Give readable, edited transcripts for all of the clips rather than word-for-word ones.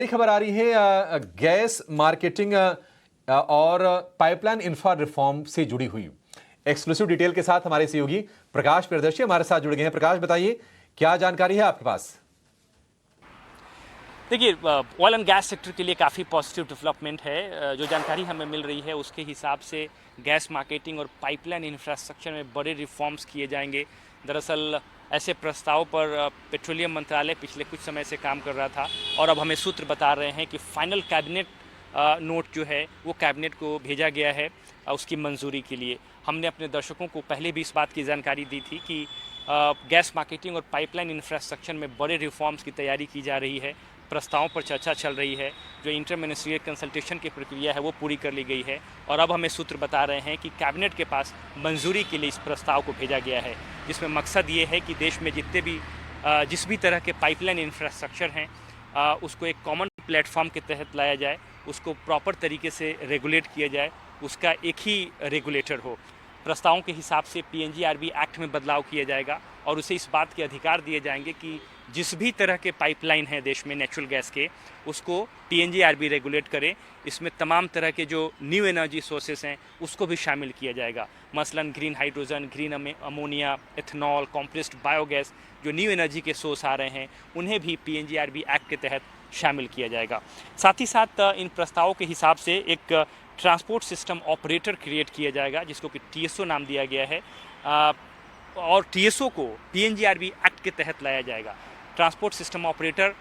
एक खबर आ रही है गैस मार्केटिंग और पाइपलाइन इंफ्रा रिफॉर्म से जुड़ी हुई। एक्सक्लूसिव डिटेल के साथ हमारे सहयोगी प्रकाश प्रियदर्शी हमारे साथ जुड़ गए हैं। प्रकाश, बताइए क्या जानकारी है आपके पास? देखिए, ऑयल एंड गैस सेक्टर के लिए काफ़ी पॉजिटिव डेवलपमेंट है। जो जानकारी हमें मिल रही है उसके हिसाब से गैस मार्केटिंग और पाइपलाइन इंफ्रास्ट्रक्चर में बड़े रिफॉर्म्स किए जाएंगे। दरअसल ऐसे प्रस्ताव पर पेट्रोलियम मंत्रालय पिछले कुछ समय से काम कर रहा था और अब हमें सूत्र बता रहे हैं कि फाइनल कैबिनेट नोट जो है वो कैबिनेट को भेजा गया है उसकी मंजूरी के लिए। हमने अपने दर्शकों को पहले भी इस बात की जानकारी दी थी कि गैस मार्केटिंग और पाइपलाइन इंफ्रास्ट्रक्चर में बड़े रिफॉर्म्स की तैयारी की जा रही है। प्रस्तावों पर चर्चा चल रही है। जो इंटर मिनिस्ट्रियल कंसल्टेशन की प्रक्रिया है वो पूरी कर ली गई है और अब हमें सूत्र बता रहे हैं कि कैबिनेट के पास मंजूरी के लिए इस प्रस्ताव को भेजा गया है, जिसमें मकसद ये है कि देश में जितने भी जिस भी तरह के पाइपलाइन इंफ्रास्ट्रक्चर हैं उसको एक कॉमन प्लेटफॉर्म के तहत लाया जाए, उसको प्रॉपर तरीके से रेगुलेट किया जाए, उसका एक ही रेगुलेटर हो। प्रस्तावों के हिसाब से पीएनजीआरबी एक्ट में बदलाव किया जाएगा और उसे इस बात के अधिकार दिए जाएंगे कि जिस भी तरह के पाइपलाइन है देश में नेचुरल गैस के, उसको पीएनजीआरबी रेगुलेट करे। इसमें तमाम तरह के जो न्यू एनर्जी सोर्सेस हैं उसको भी शामिल किया जाएगा। मसलन green hydrogen, green ammonia, ethanol, compressed biogas, जो न्यू एनर्जी के सोर्स आ रहे हैं उन्हें भी पीएनजीआरबी एक्ट के तहत शामिल किया जाएगा। साथ ही साथ इन प्रस्तावों के हिसाब से एक ट्रांसपोर्ट सिस्टम ऑपरेटर क्रिएट किया जाएगा जिसको कि टीएसओ नाम दिया गया है और टीएसओ को पीएनजीआरबी एक्ट के तहत लाया जाएगा। ट्रांसपोर्ट सिस्टम ऑपरेटर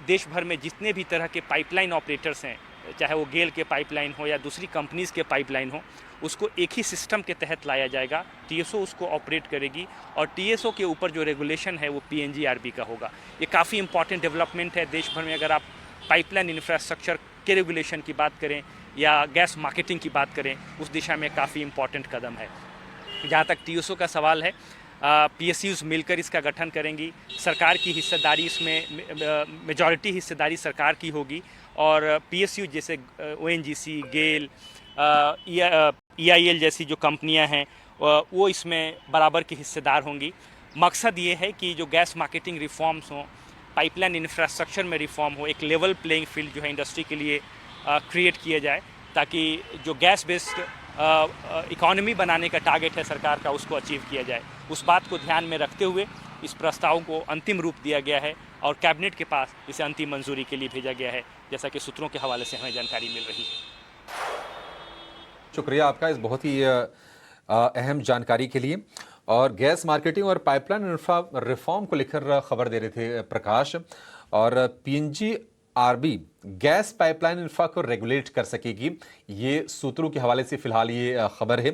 देश भर में जितने भी तरह के पाइपलाइन ऑपरेटर्स हैं, चाहे वो गेल के पाइपलाइन हो या दूसरी कंपनीज़ के पाइपलाइन हो, उसको एक ही सिस्टम के तहत लाया जाएगा। टीएसओ उसको ऑपरेट करेगी और टीएसओ के ऊपर जो रेगुलेशन है वो पीएनजीआरबी का होगा। ये काफ़ी इंपॉर्टेंट डेवलपमेंट है देश भर में। अगर आप पाइपलाइन इंफ्रास्ट्रक्चर के रेगुलेशन की बात करें या गैस मार्केटिंग की बात करें, उस दिशा में काफ़ी इंपॉर्टेंट कदम है। जहाँ तक टीएसओ का सवाल है, पीएसयूज़ मिलकर इसका गठन करेंगी। सरकार की हिस्सेदारी इसमें मेजॉरिटी हिस्सेदारी सरकार की होगी और पीएसयू जैसे ओएनजीसी, गेल, ईआईएल जैसी जो कंपनियां हैं वो इसमें बराबर की हिस्सेदार होंगी। मकसद ये है कि जो गैस मार्केटिंग रिफॉर्म्स हों, पाइपलाइन इंफ्रास्ट्रक्चर में रिफॉर्म हो, एक लेवल प्लेइंग फील्ड जो है इंडस्ट्री के लिए क्रिएट किया जाए, ताकि जो गैस बेस्ड इकोनॉमी बनाने का टारगेट है सरकार का उसको अचीव किया जाए। उस बात को ध्यान में रखते हुए इस प्रस्ताव को अंतिम रूप दिया गया है और कैबिनेट के पास इसे अंतिम मंजूरी के लिए भेजा गया है, जैसा कि सूत्रों के हवाले से हमें जानकारी मिल रही है। शुक्रिया आपका इस बहुत ही अहम जानकारी के लिए। और गैस मार्केटिंग और पाइपलाइन इंफ्रा रिफॉर्म को लेकर खबर दे रहे थे प्रकाश। और पीएनजीआरबी गैस पाइपलाइन इंफ्रा को रेगुलेट कर सकेगी, ये सूत्रों के हवाले से फिलहाल ये खबर है।